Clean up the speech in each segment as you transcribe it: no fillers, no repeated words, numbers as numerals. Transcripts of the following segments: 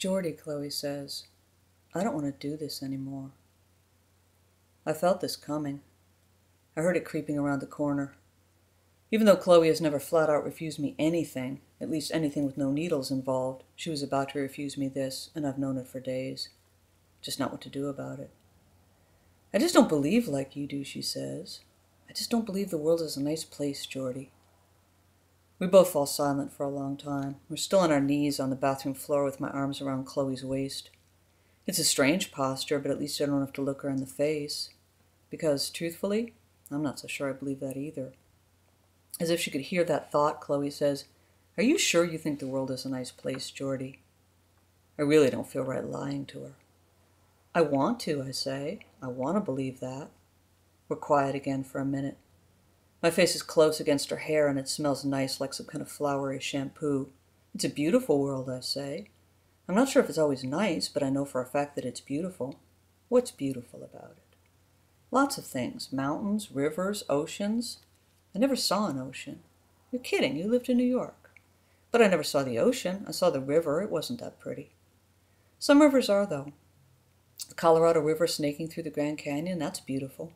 Jordy, Chloe says, I don't want to do this anymore. I felt this coming. I heard it creeping around the corner. Even though Chloe has never flat out refused me anything, at least anything with no needles involved, she was about to refuse me this, and I've known it for days. Just not what to do about it. I just don't believe like you do, she says. I just don't believe the world is a nice place, Jordy. We both fall silent for a long time. We're still on our knees on the bathroom floor with my arms around Chloe's waist. It's a strange posture, but at least I don't have to look her in the face. Because, truthfully, I'm not so sure I believe that either. As if she could hear that thought, Chloe says, Are you sure you think the world is a nice place, Jordy? I really don't feel right lying to her. I want to, I say. I want to believe that. We're quiet again for a minute. My face is close against her hair, and it smells nice like some kind of flowery shampoo. It's a beautiful world, I say. I'm not sure if it's always nice, but I know for a fact that it's beautiful. What's beautiful about it? Lots of things. Mountains, rivers, oceans. I never saw an ocean. You're kidding. You lived in New York. But I never saw the ocean. I saw the river. It wasn't that pretty. Some rivers are, though. The Colorado River snaking through the Grand Canyon, that's beautiful.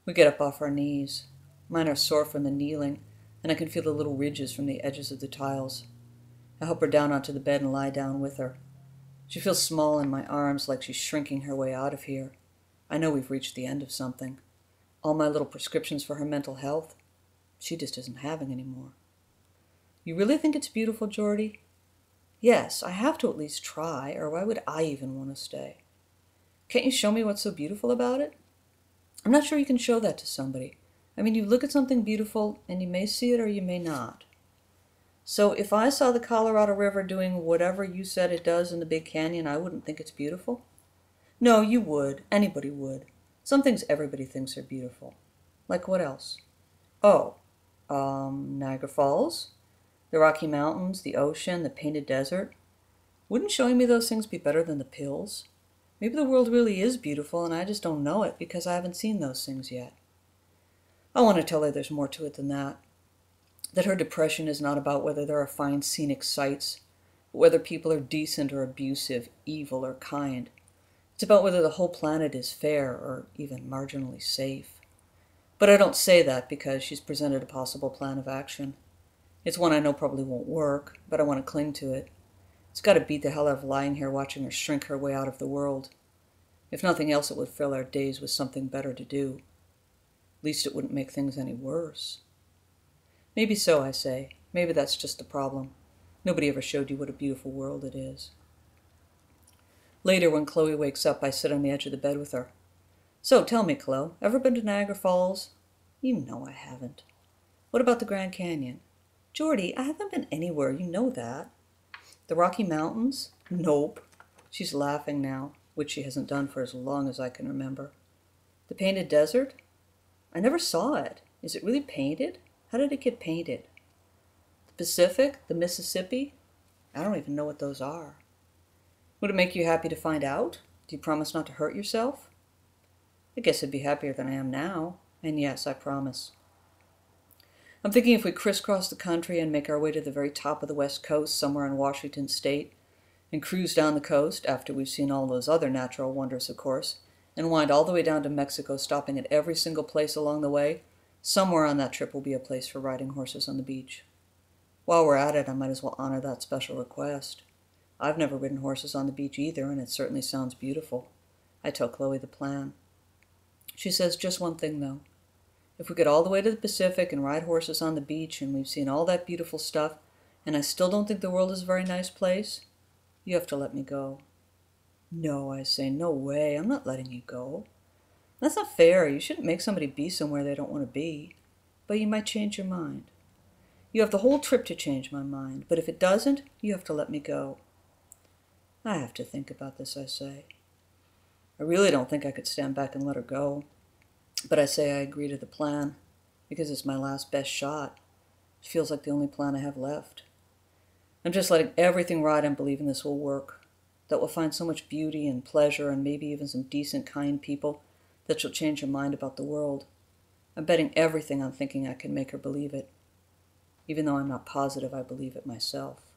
We get up off our knees. Mine are sore from the kneeling, and I can feel the little ridges from the edges of the tiles. I help her down onto the bed and lie down with her. She feels small in my arms, like she's shrinking her way out of here. I know we've reached the end of something. All my little prescriptions for her mental health, she just isn't having anymore. You really think it's beautiful, Jordy? Yes, I have to at least try, or why would I even want to stay? Can't you show me what's so beautiful about it? I'm not sure you can show that to somebody. I mean, you look at something beautiful, and you may see it or you may not. So if I saw the Colorado River doing whatever you said it does in the Big Canyon, I wouldn't think it's beautiful? No, you would. Anybody would. Some things everybody thinks are beautiful. Like what else? Oh, Niagara Falls, the Rocky Mountains, the ocean, the painted desert. Wouldn't showing me those things be better than the pills? Maybe the world really is beautiful and I just don't know it because I haven't seen those things yet. I want to tell her there's more to it than that. That her depression is not about whether there are fine scenic sights, but whether people are decent or abusive, evil or kind. It's about whether the whole planet is fair or even marginally safe. But I don't say that because she's presented a possible plan of action. It's one I know probably won't work, but I want to cling to it. It's got to beat the hell out of lying here watching her shrink her way out of the world. If nothing else, it would fill our days with something better to do. At least it wouldn't make things any worse. Maybe so, I say. Maybe that's just the problem. Nobody ever showed you what a beautiful world it is. Later, when Chloe wakes up, I sit on the edge of the bed with her. So, tell me, Chloe, ever been to Niagara Falls? You know I haven't. What about the Grand Canyon? Jordy, I haven't been anywhere, you know that. The Rocky Mountains? Nope. She's laughing now, which she hasn't done for as long as I can remember. The painted desert? I never saw it. Is it really painted? How did it get painted? The Pacific? The Mississippi? I don't even know what those are. Would it make you happy to find out? Do you promise not to hurt yourself? I guess I'd be happier than I am now. And yes, I promise. I'm thinking if we crisscross the country and make our way to the very top of the West Coast, somewhere in Washington State, and cruise down the coast, after we've seen all those other natural wonders, of course, and wind all the way down to Mexico, stopping at every single place along the way, somewhere on that trip will be a place for riding horses on the beach. While we're at it, I might as well honor that special request. I've never ridden horses on the beach either, and it certainly sounds beautiful. I tell Chloe the plan. She says just one thing, though. If we get all the way to the Pacific and ride horses on the beach and we've seen all that beautiful stuff, and I still don't think the world is a very nice place, you have to let me go. No, I say, no way. I'm not letting you go. That's not fair. You shouldn't make somebody be somewhere they don't want to be. But you might change your mind. You have the whole trip to change my mind, but if it doesn't, you have to let me go. I have to think about this, I say. I really don't think I could stand back and let her go. But I say I agree to the plan, because it's my last best shot. It feels like the only plan I have left. I'm just letting everything ride and believing this will work, that we'll find so much beauty and pleasure and maybe even some decent, kind people that she'll change her mind about the world. I'm betting everything on thinking I can make her believe it, even though I'm not positive I believe it myself.